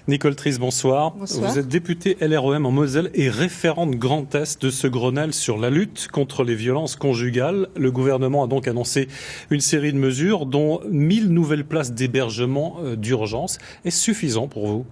Nicole Tris, bonsoir. Bonsoir. Vous êtes députée LREM en Moselle et référente Grand Est de ce Grenelle sur la lutte contre les violences conjugales. Le gouvernement a donc annoncé une série de mesures, dont 1000 nouvelles places d'hébergement d'urgence. Est-ce suffisant pour vous ?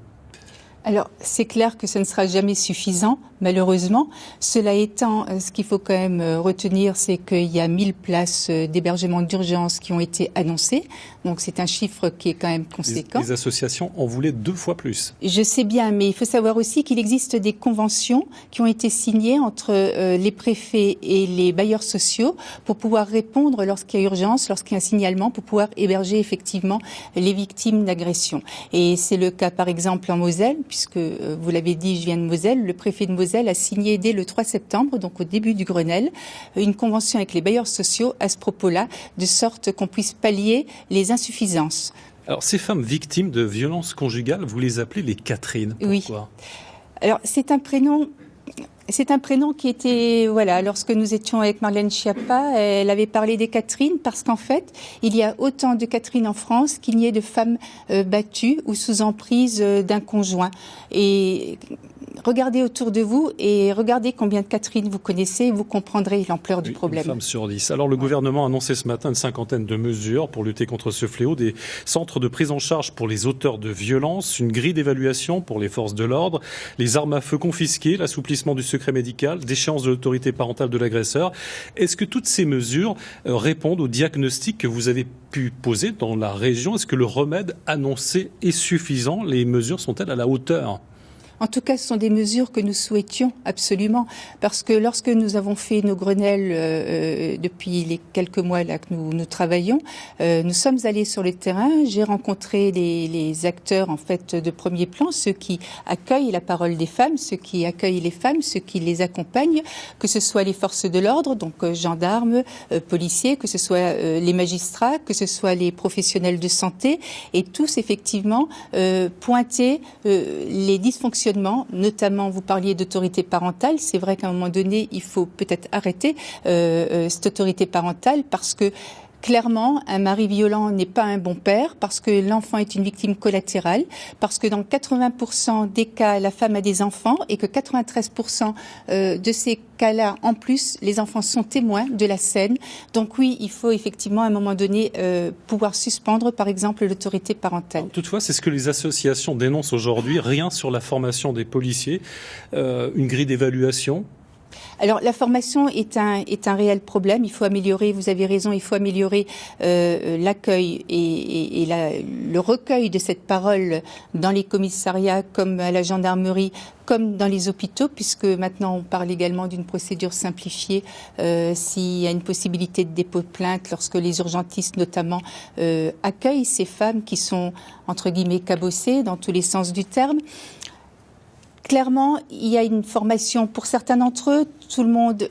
Alors, c'est clair que ce ne sera jamais suffisant, malheureusement. Cela étant, ce qu'il faut quand même retenir, c'est qu'il y a 1000 places d'hébergement d'urgence qui ont été annoncées. Donc, c'est un chiffre qui est quand même conséquent. Les associations en voulaient 2 fois plus. Je sais bien, mais il faut savoir aussi qu'il existe des conventions qui ont été signées entre les préfets et les bailleurs sociaux pour pouvoir répondre lorsqu'il y a urgence, lorsqu'il y a un signalement, pour pouvoir héberger effectivement les victimes d'agression. Et c'est le cas, par exemple, en Moselle, puisque vous l'avez dit, je viens de Moselle. Le préfet de Moselle a signé dès le 3 septembre, donc au début du Grenelle, une convention avec les bailleurs sociaux à ce propos-là, de sorte qu'on puisse pallier les insuffisances. Alors, ces femmes victimes de violences conjugales, vous les appelez les Catherine. Pourquoi ? Oui. Alors, c'est un prénom qui était, lorsque nous étions avec Marlène Schiappa, elle avait parlé des Catherine parce qu'en fait, il y a autant de Catherine en France qu'il n'y ait de femmes battues ou sous emprise d'un conjoint. Et regardez autour de vous et regardez combien de Catherine vous connaissez et vous comprendrez l'ampleur du problème. Une femme sur 10. Alors le gouvernement a annoncé ce matin une cinquantaine de mesures pour lutter contre ce fléau, des centres de prise en charge pour les auteurs de violences, une grille d'évaluation pour les forces de l'ordre, les armes à feu confisquées, l'assouplissement du secret médical, déchéance de l'autorité parentale de l'agresseur. Est-ce que toutes ces mesures répondent au diagnostic que vous avez pu poser dans la région ? Est-ce que le remède annoncé est suffisant ? Les mesures sont-elles à la hauteur ? En tout cas, ce sont des mesures que nous souhaitions absolument, parce que lorsque nous avons fait nos Grenelles depuis les quelques mois là que nous travaillons, nous sommes allés sur le terrain. J'ai rencontré les acteurs en fait de premier plan, ceux qui accueillent la parole des femmes, ceux qui accueillent les femmes, ceux qui les accompagnent, que ce soit les forces de l'ordre, donc gendarmes, policiers, que ce soit les magistrats, que ce soit les professionnels de santé, et tous effectivement pointaient les dysfonctionnements. Notamment, vous parliez d'autorité parentale. C'est vrai qu'à un moment donné, il faut peut-être arrêter cette autorité parentale parce que clairement, un mari violent n'est pas un bon père parce que l'enfant est une victime collatérale, parce que dans 80% des cas, la femme a des enfants et que 93% de ces cas-là, en plus, les enfants sont témoins de la scène. Donc oui, il faut effectivement à un moment donné pouvoir suspendre, par exemple, l'autorité parentale. Toutefois, c'est ce que les associations dénoncent aujourd'hui. Rien sur la formation des policiers, une grille d'évaluation. Alors la formation est un réel problème. Il faut améliorer, vous avez raison, il faut améliorer l'accueil et le recueil de cette parole dans les commissariats comme à la gendarmerie, comme dans les hôpitaux, puisque maintenant on parle également d'une procédure simplifiée s'il y a une possibilité de dépôt de plainte lorsque les urgentistes notamment accueillent ces femmes qui sont entre guillemets cabossées dans tous les sens du terme. Clairement, il y a une formation pour certains d'entre eux. Tout le monde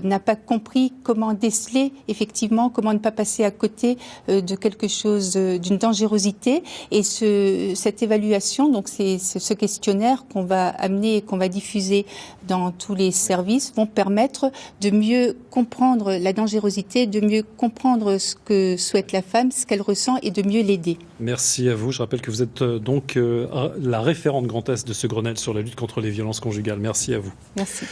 n'a pas compris comment déceler, effectivement, comment ne pas passer à côté de quelque chose, d'une dangerosité. Et cette évaluation, donc c'est ce questionnaire qu'on va amener et qu'on va diffuser dans tous les services, vont permettre de mieux comprendre la dangerosité, de mieux comprendre ce que souhaite la femme, ce qu'elle ressent et de mieux l'aider. Merci à vous. Je rappelle que vous êtes donc la référente Grand Est de ce Grenelle sur la lutte contre les violences conjugales. Merci à vous. Merci.